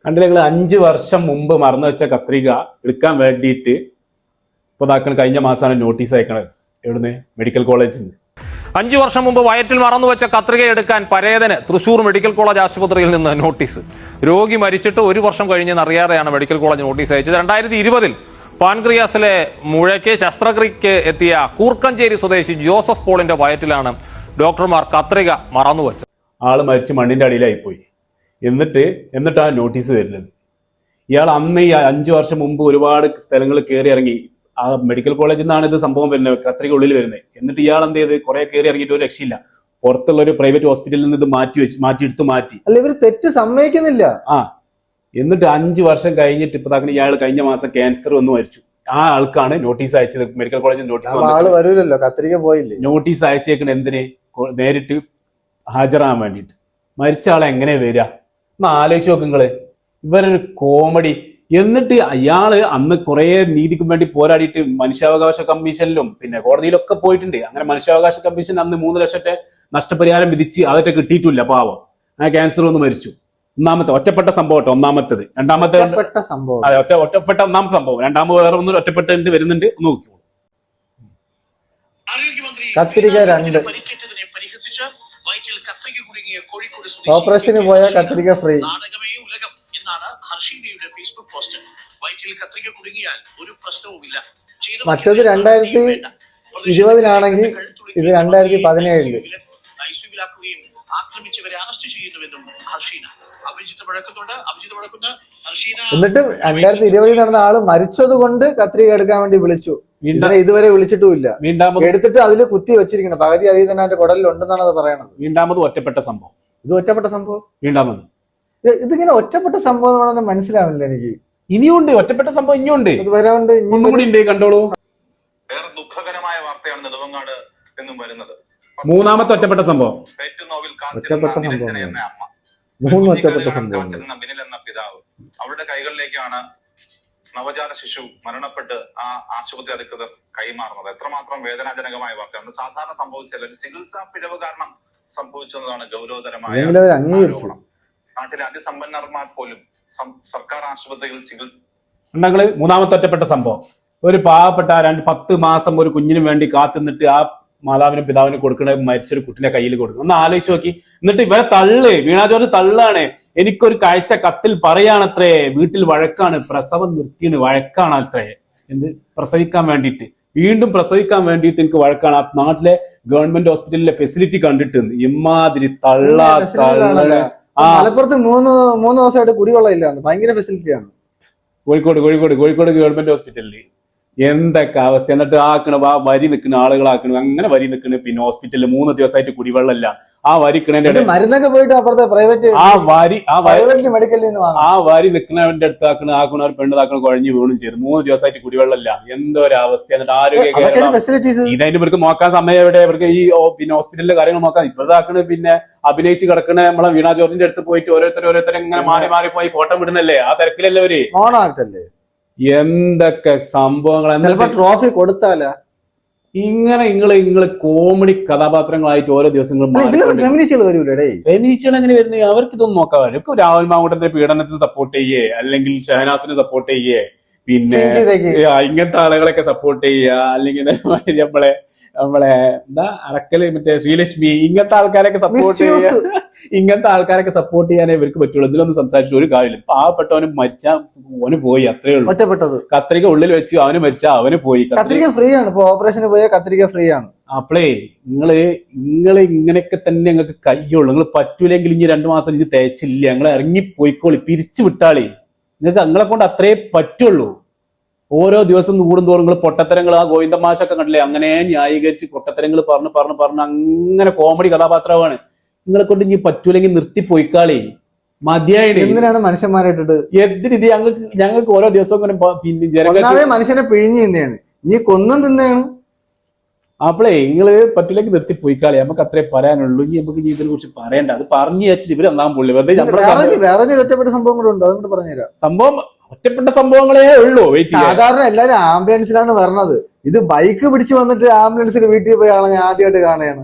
കണ്ടില്ല നിങ്ങൾ 5 വർഷം മുമ്പ് മറന്നു വെച്ച കത്രിക എടുക്കാൻ വേണ്ടിയിട്ട് ഇപ്പൊ ഇതാക്കണ കഴിഞ്ഞ മാസമാണ് നോട്ടീസ് അയക്കണത്. എവിടുന്ന്? മെഡിക്കൽ കോളേജിൽ നിന്ന്. 5 വർഷം മുമ്പ് വയറ്റിൽ മറന്നുവെച്ച കത്രിക എടുക്കാൻ പരേതന് തൃശൂർ മെഡിക്കൽ കോളേജ് ആശുപത്രിയിൽ നിന്ന് നോട്ടീസ്. രോഗി മരിച്ചിട്ട് 1 വർഷം കഴിഞ്ഞെന്ന് അറിയാതെയാണ് മെഡിക്കൽ കോളേജ് നോട്ടീസ് അയച്ചത്. 2020 പാൻക്രിയാസിലെ മുഴയ്ക്ക് ശസ്ത്രക്രിയയ്ക്ക് എത്തിയ കൂർക്കഞ്ചേരി സ്വദേശി ജോസഫ് പോളിന്റെ വയറ്റിലാണ് ഡോക്ടർമാർ കത്രിക മറന്നുവെച്ചത്. ആള് മരിച്ച് മണ്ണിന്റെ അടിയിലായിപ്പോയി. എന്നിട്ടാണ് നോട്ടീസ് വരുന്നത്. ഇയാൾ അന്ന് ഈ 5 വർഷം മുമ്പ് ഒരുപാട് സ്ഥലങ്ങൾ കയറി ഇറങ്ങി. ആ മെഡിക്കൽ കോളേജിൽ നിന്നാണ് ഇത് സംഭവം വരുന്നത്, കത്രിക ഉള്ളിൽ വരുന്നത്. എന്നിട്ട് ഇയാൾ എന്ത് ചെയ്ത് കുറെ കയറി ഇറങ്ങിയിട്ട് ഒരു രക്ഷയില്ല. പുറത്തുള്ള ഒരു പ്രൈവറ്റ് ഹോസ്പിറ്റലിൽ നിന്ന് ഇത് മാറ്റി. അല്ല, ഇവര് തെറ്റ് സമ്മതിക്കുന്നില്ല. എന്നിട്ട് 5 വർഷം കഴിഞ്ഞിട്ട് ഇപ്പൊ താക്കണ ഇയാൾ കഴിഞ്ഞ മാസം ക്യാൻസർ വന്ന് മരിച്ചു. ആ ആൾക്കാണ് നോട്ടീസ് അയച്ചത്. മെഡിക്കൽ കോളേജിൽ വരൂലല്ലോ, കത്രിക പോയില്ലേ. നോട്ടീസ് അയച്ചേക്കണ എന്തിന്? നേരിട്ട് ഹാജരാകാൻ വേണ്ടിയിട്ട്. മരിച്ച ആളെ എങ്ങനെ വരിക എന്ന് ആലോചിച്ച് നോക്ക് നിങ്ങള്. ഇവരൊരു കോമഡി. എന്നിട്ട് അയാള് അന്ന് കുറെ നീതിക്ക് വേണ്ടി പോരാടിയിട്ട് മനുഷ്യാവകാശ കമ്മീഷനിലും പിന്നെ കോടതിയിലൊക്കെ പോയിട്ടുണ്ട്. അങ്ങനെ മനുഷ്യാവകാശ കമ്മീഷൻ അന്ന് 3 ലക്ഷത്തെ നഷ്ടപരിഹാരം വിധിച്ച് അതൊക്കെ കിട്ടിയിട്ടില്ല. പാവം ആ ക്യാൻസർ ഒന്ന് മരിച്ചു. ഒറ്റപ്പെട്ട സംഭവം കേട്ടോ. ഒന്നാമത്തത്. രണ്ടാമത്തെ സംഭവം ഒറ്റപ്പെട്ട ഒന്നാമത്തെ സംഭവം. രണ്ടാമത് വേറെ ഒന്നും ഒറ്റപ്പെട്ട് വരുന്നുണ്ട്. ഒന്ന് നോക്കിക്കോളൂ. കത്രിക 2 ഓപ്പറേഷന് പോയ കത്രിക ഫ്രീ. മറ്റത് 2020 ഇത് 2017 ആക്രമിച്ചവരെ അറസ്റ്റ് ചെയ്യുന്നുവെന്നും ഹർഷീന. എന്നിട്ട് 2020 നടന്ന ആള് മരിച്ചത് കൊണ്ട് കത്രിക എടുക്കാൻ വേണ്ടി വിളിച്ചു. ഇതുവരെ വിളിച്ചിട്ടുമില്ല. എടുത്തിട്ട് അതിൽ കുത്തി വെച്ചിരിക്കണം. പകുതി അതിൽ തന്നെ അതിന്റെ കുടലിൽ ഉണ്ടെന്നാണ് അത് പറയണത്. വീണ്ടാമത് ഒറ്റപ്പെട്ട സംഭവം. ഇത് ഒറ്റപ്പെട്ട സംഭവം. വീണ്ടാമത് ഇതിങ്ങനെ ഒറ്റപ്പെട്ട സംഭവം എന്ന് പറഞ്ഞാൽ മനസ്സിലാവില്ല എനിക്ക്. ഇനിയുണ്ട് ഒറ്റപ്പെട്ട സംഭവം. ഇനിയുണ്ട്, വരാണ്ട് ഒന്നും കൂടി ഉണ്ട്. കണ്ടോളൂ. വേറെ ദുഃഖകരമായ വാർത്തയാണ് നെടുമങ്ങാട് എന്നും വരുന്നത്. മൂന്നാമത്തെ ഒറ്റപ്പെട്ട സംഭവം. ഒറ്റപ്പെട്ട സംഭവം. ബിനിൽ എന്ന പിതാവ്, അവരുടെ കൈകളിലേക്കാണ് നവജാത ശിശു മരണപ്പെട്ട് ആ ആശുപത്രി അധികൃതർ കൈമാറുന്നത്. എത്രമാത്രം വേദനാജനകമായ വാർത്തയാണ്. സാധാരണ സംഭവിച്ചാൽ ഒരു ചികിത്സാ പിഴവ് കാരണം സംഭവിച്ചതാണ് ഗൗരവതരമായ ആരോപണം. നാട്ടിലെ അതിസമ്പന്നർമാർ പോലും സർക്കാർ ആശുപത്രിയിൽ ചികിത്സ. മൂന്നാമത്തെ ഒറ്റപ്പെട്ട സംഭവം. ഒരു പാവപ്പെട്ട 10 മാസം ഒരു കുഞ്ഞിന് വേണ്ടി കാത്തുനിന്നിട്ട് ആ മാതാവിനും പിതാവിനും കൊടുക്കണ മരിച്ചൊരു കുട്ടിന്റെ കയ്യിൽ കൊടുക്കണം. ഒന്ന് ആലോചിച്ച് നോക്കി. എന്നിട്ട് ഇവരെ വീണ ജോർജ് തള്ളാണ്. എനിക്കൊരു കാഴ്ച കത്തിൽ പറയാണത്രേ. വീട്ടിൽ വഴക്കാണ്, പ്രസവം നിർത്തിയാണ്, വഴക്കാണ് അത്രേ. എന്ത് പ്രസവിക്കാൻ വേണ്ടിയിട്ട്, വീണ്ടും പ്രസവിക്കാൻ വേണ്ടിയിട്ട് എനിക്ക് വഴക്കാണ്. ആ നാട്ടിലെ ഗവൺമെന്റ് ഹോസ്പിറ്റലിലെ ഫെസിലിറ്റി കണ്ടിട്ട് ഇമാതിരി മലപ്പുറത്ത് 3 ദിവസമായിട്ട് കുടിവെള്ളം ഇല്ല. ഭയങ്കര ഫെസിലിറ്റിയാണ്. കോഴിക്കോട് ഗവൺമെന്റ് ഹോസ്പിറ്റലില് എന്തൊക്കെ അവസ്ഥ. എന്നിട്ട് വരി നിൽക്കുന്ന ആളുകളാക്കണു. അങ്ങനെ വരി നിൽക്കുന്നു. പിന്നെ ഹോസ്പിറ്റലിൽ 3 ദിവസമായിട്ട് കുടിവെള്ളമില്ല. ആ വരിക്കണേന്റെ മരുന്നൊക്കെ പോയിട്ട് അപ്പുറത്തെ പ്രൈവറ്റ് വരി നിൽക്കുന്നവന്റെ അടുത്ത് ആക്കണ ഒരു പെണ്ണതാക്കണ കുഴഞ്ഞു വീണും ചെയ്തു. 3 ദിവസമായിട്ട് കുടിവെള്ളമില്ല. എന്തോ ഒരു അവസ്ഥ. എന്നിട്ട് ആരോഗ്യ ഇതായിട്ട് ഇവർക്ക് നോക്കാൻ സമയം എവിടെ? ഇവർക്ക് ഈ പിന്നെ ഹോസ്പിറ്റലിലെ കാര്യങ്ങൾ നോക്കാൻ ഇപ്പോഴാക്കണ്. പിന്നെ അഭിനയിച്ച് കിടക്കണ നമ്മളെ വീണ ജോർജിന്റെ അടുത്ത് പോയിട്ട് ഓരോരുത്തരും ഇങ്ങനെ മാറി പോയി ഫോട്ടോ വിടുന്നല്ലേ. ആ തിരക്കിലല്ലേ അവര്. എന്തൊക്കെ സംഭവങ്ങൾ. ട്രോഫി കൊടുത്താല ഇങ്ങനെ നിങ്ങള് കോമഡി കഥാപാത്രങ്ങളായിട്ട് ഓരോ ദിവസങ്ങളും. ഫെമിനിസ്റ്റുകൾ എങ്ങനെ വരുന്നത്? അവർക്ക് ഇതൊന്നും നോക്കാൻ. അവർക്ക് രാഹുൽ മാങ്കൂട്ടത്തിന്റെ പീഡനത്തിന് സപ്പോർട്ട് ചെയ്യേ, അല്ലെങ്കിൽ ഷഹനാസിനെ സപ്പോർട്ട് ചെയ്യേ, പിന്നെ ഇങ്ങനത്തെ ആളുകളൊക്കെ സപ്പോർട്ട് ചെയ്യുക, അല്ലെങ്കിൽ നമ്മളെ എന്താ അറക്കല് മറ്റേ ശ്രീലക്ഷ്മി, ഇങ്ങനത്തെ ആൾക്കാരൊക്കെ സപ്പോർട്ട് ചെയ്യാനേ ഇവർക്ക് പറ്റുള്ളൂ. ഇതിലൊന്നും സംസാരിച്ചിട്ട് ഒരു കാര്യമില്ല. പാവപ്പെട്ടവനും മരിച്ചാ ഓന് പോയി, അത്രേ ഉള്ളൂ. ഒറ്റപ്പെട്ടത് കത്രിക ഉള്ളിൽ വെച്ച് അവന് മരിച്ചാ അവന് പോയി. കത്രിക ഫ്രീ ആണ്. ഇപ്പൊ ഓപ്പറേഷന് പോയാൽ കത്രിക ഫ്രീ ആണ്. അപ്പളേ നിങ്ങള് ഇങ്ങനെയൊക്കെ തന്നെ നിങ്ങൾക്ക് കയ്യുള്ളൂ. നിങ്ങൾ പറ്റൂലെങ്കിൽ ഇനി 2 മാസം ഇനി തേച്ചില്ല. നിങ്ങൾ ഇറങ്ങി പോയിക്കോളി, പിരിച്ചു വിട്ടാളി. നിങ്ങൾക്ക് നിങ്ങളെ കൊണ്ട് അത്രേ പറ്റുള്ളൂ. ഓരോ ദിവസം കൂടുന്തോറും നിങ്ങൾ പൊട്ടത്തരങ്ങൾ, ആ ഗോവിന്ദമാഷൊക്കെ കണ്ടില്ലേ, അങ്ങനെ ന്യായീകരിച്ച് പൊട്ടത്തരങ്ങൾ പറഞ്ഞ് അങ്ങനെ കോമഡി കഥാപാത്രമാണ്. നിങ്ങളെ കൊണ്ട് ഇനി പറ്റൂലെങ്കിൽ നിർത്തി പോയിക്കാളി, മതിയായിട്ട്. എന്തിനാണ് മനുഷ്യന്മാരായിട്ടിട്ട് എന്തിന്? ഞങ്ങൾക്ക് ഓരോ ദിവസവും പിന്നെ മനുഷ്യനെ പിഴിഞ്ഞ് തിന്നെയാണ്, ഇനി കൊന്നും തിന്നെയാണ്. അപ്പളേ നിങ്ങള് പറ്റില്ലെങ്കിൽ നിർത്തി പോയിക്കാളി. നമുക്ക് അത്രേ പറയാനുള്ളൂ. ഇനി നമുക്ക് ഇതിനെ കുറിച്ച് പറയണ്ട. അത് പറഞ്ഞു വെച്ചിട്ട് ഇവര് ഒന്നാം പുള്ളി വെറുതെ വേറെ ഒറ്റപ്പെട്ട സംഭവം കൂടെ ഉണ്ട്. അതുകൊണ്ട് പറഞ്ഞുതരാം. സംഭവം ഒറ്റപ്പെട്ട സംഭവങ്ങളേ ഉള്ളൂ. സാധാരണ എല്ലാരും ആംബുലൻസിലാണ് വരണത്. ഇത് ബൈക്ക് പിടിച്ച് വന്നിട്ട് ആംബുലൻസിൽ വീട്ടിൽ പോയി ആളെ ഞാൻ ആദ്യമായിട്ട് കാണുകയാണ്.